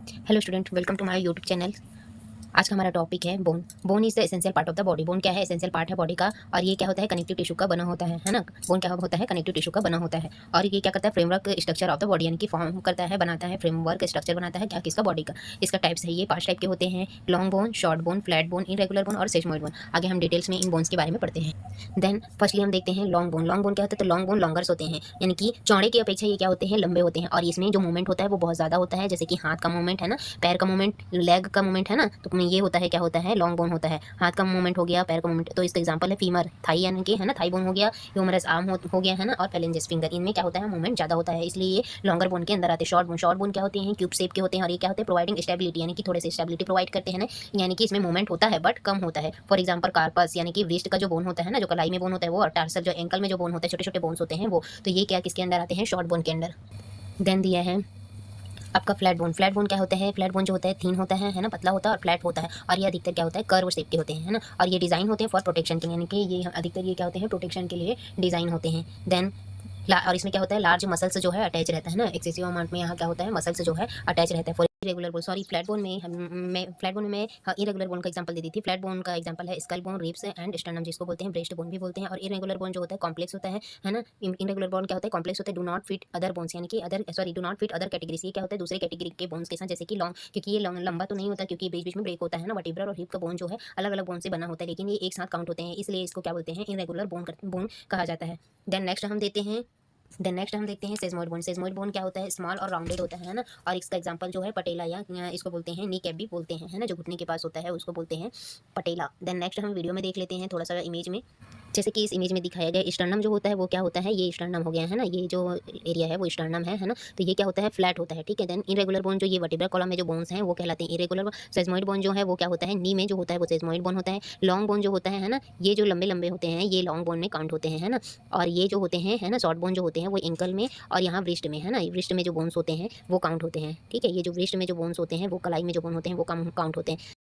Hello student, welcome to my YouTube channel. आज का हमारा टॉपिक है bone. Bone is the essential part of the body. Bone क्या है? एसेंशियल पार्ट है बॉडी का, और ये क्या होता है? कनेक्टिव टिश्यू का बना होता है ना। बोन क्या होता है? कनेक्टिव टिश्यू का बना होता है, और ये क्या करता है? Framework structure of the body, यानी कि फॉर्म करता है, बनाता है, फ्रेमवर्क स्ट्रक्चर बनाता है क्या? किसका? बॉडी का। इसका टाइप्स है, ये 5 टाइप के होते हैं: long bone, short bone, flat bone, irregular bone और सेसमोइड बोन। आगे हम डिटेल्स में इन बोन्स के बारे में पढ़ते हैं। देन फर्स्टली हम देखते हैं लॉन्ग बोन। लॉन्ग बोन क्या होता है? तो लॉन्ग बोन लॉन्गर्स होते हैं, यानी कि चौड़े की अपेक्षा ये क्या होते हैं? लंबे होते हैं, और इसमें जो मूवमेंट होता है वो बहुत ज़्यादा होता है, जैसे कि हाथ का मूवमेंट है ना, पैर का मूवमेंट, लेग का मूवमेंट है ना, तो ये होता है, क्या होता है? लॉन्ग बोन होता है। हाथ का मूवमेंट हो गया, पैर का मूवमेंट, तो इसका एग्जांपल है फीमर, थाई, यानी कि है ना, थाई बोन हो गया, ह्यूमरस आर्म हो गया है ना, और फेलेंजेस फिंगर। इनमें क्या होता है? मूवमेंट ज़्यादा होता है, इसलिए ये लॉन्गर बोन के अंदर आते हैं। शॉर्ट बोन क्या होते हैं? क्यूब शेप के होते हैं, और ये क्या होते हैं? प्रोवाइडिंग स्टेबिलिटी, यानी कि थोड़े से स्टेबिलिटी प्रोवाइड करते हैं ना, यानी कि इसमें मूवमेंट होता है बट कम होता है। फॉर एग्जाम्पल कार्पस, यानी कि वेस्ट का जो बोन होता है ना, जो कलाई में बोन होता है वो, और टार्सल जो एंकल में जो बोन होता है, छोटे छोटे बोन्स होते हैं वो, तो ये क्या किसके अंदर आते हैं? शॉर्ट बोन के अंदर। देन दिया है आपका फ्लैट बोन। फ्लैट बोन क्या होता है? फ्लैट बोन जो होता है थीन होता है ना, पतला होता है और फ्लैट होता है, और ये अधिकतर क्या होता है? कर्व शेप के होते हैं, है ना, और ये डिज़ाइन होते हैं फॉर प्रोटेक्शन के लिए, यानी कि ये अधिकतर ये क्या होते हैं? प्रोटेक्शन के लिए डिज़ाइन होते हैं। देन और इसमें क्या होता है? लार्ज मसल्स जो है अटैच रहता है ना, एक्सेसिव अमाउंट में यहाँ क्या होता है? मसल्स जो है अटैच रहता है। For irregular bone, sorry, flat bone में फ्लैट बोन में इरेगुलर बोन का एग्जांपल दे दी थी। फ्लैट बोन का एग्जांपल है skull bone, ribs and sternum, जिसको बोलते हैं ब्रेस्ट बोन भी बोलते हैं। और इरेगुलर बोन जो होता है कॉम्प्लेक्स होता है ना। इरेगुलर बोन क्या होता है? कॉम्प्लेक्स होता है, do not fit other bones, यानी कि do not fit other categories. ये क्या होता है? दूसरे कैटेगरी के बोन्स के साथ, जैसे कि लॉन्ग, क्योंकि ये लंबा तो नहीं होता, क्योंकि बीच बीच में ब्रेक होता है ना। वर्टिब्रल और हिप का बोन जो है अलग अलग बोन से बना होता है, लेकिन ये एक साथ काउंट होते हैं, इसलिए इसको क्या बोलते हैं? इरेगुलर बोन कहा जाता है। देन नेक्स्ट हम देखते हैं सेजमोइड बोन। सेजमोइड बोन क्या होता है? स्मॉल और राउंडेड होता है ना, और इसका एग्जांपल जो है पटेला, या इसको बोलते हैं नी कैप भी बोलते हैं, है ना, जो घुटने के पास होता है उसको बोलते हैं पटेला। देन नेक्स्ट हम वीडियो में देख लेते हैं थोड़ा सा इमेज में, जैसे कि इस इमेज में दिखाया गया स्टर्नम जो होता है वो क्या होता है? ये स्टर्नम हो गया है ना, ये जो एरिया है वो स्टर्नम है ना, तो ये क्या होता है? फ्लैट होता है, ठीक है। देन इरेगुलर बोन जो ये वर्टिब्रल कॉलम में जो बोन्स हैं वो कहलाते हैं इरेगुलर। सेजमोइड बोन जो है वो क्या होता है? नी में जो होता है वो सेजमोइड बोन होता है। लॉन्ग बोन जो होता है ना, ये जो लंबे लंबे होते हैं ये लॉन्ग बोन में काउंट होते हैं, है ना, और ये जो होते हैं है ना, शॉर्ट बोन जो होते हैं वो एंकल में और यहाँ वृष्ट में, है ना, वृष्ट में जो बोन्स होते हैं वो काउंट होते हैं, ठीक है। ये जो वृष्ट में जो बोन्स होते हैं वो कलाई में जो बोन होते हैं वो कम काउंट होते हैं।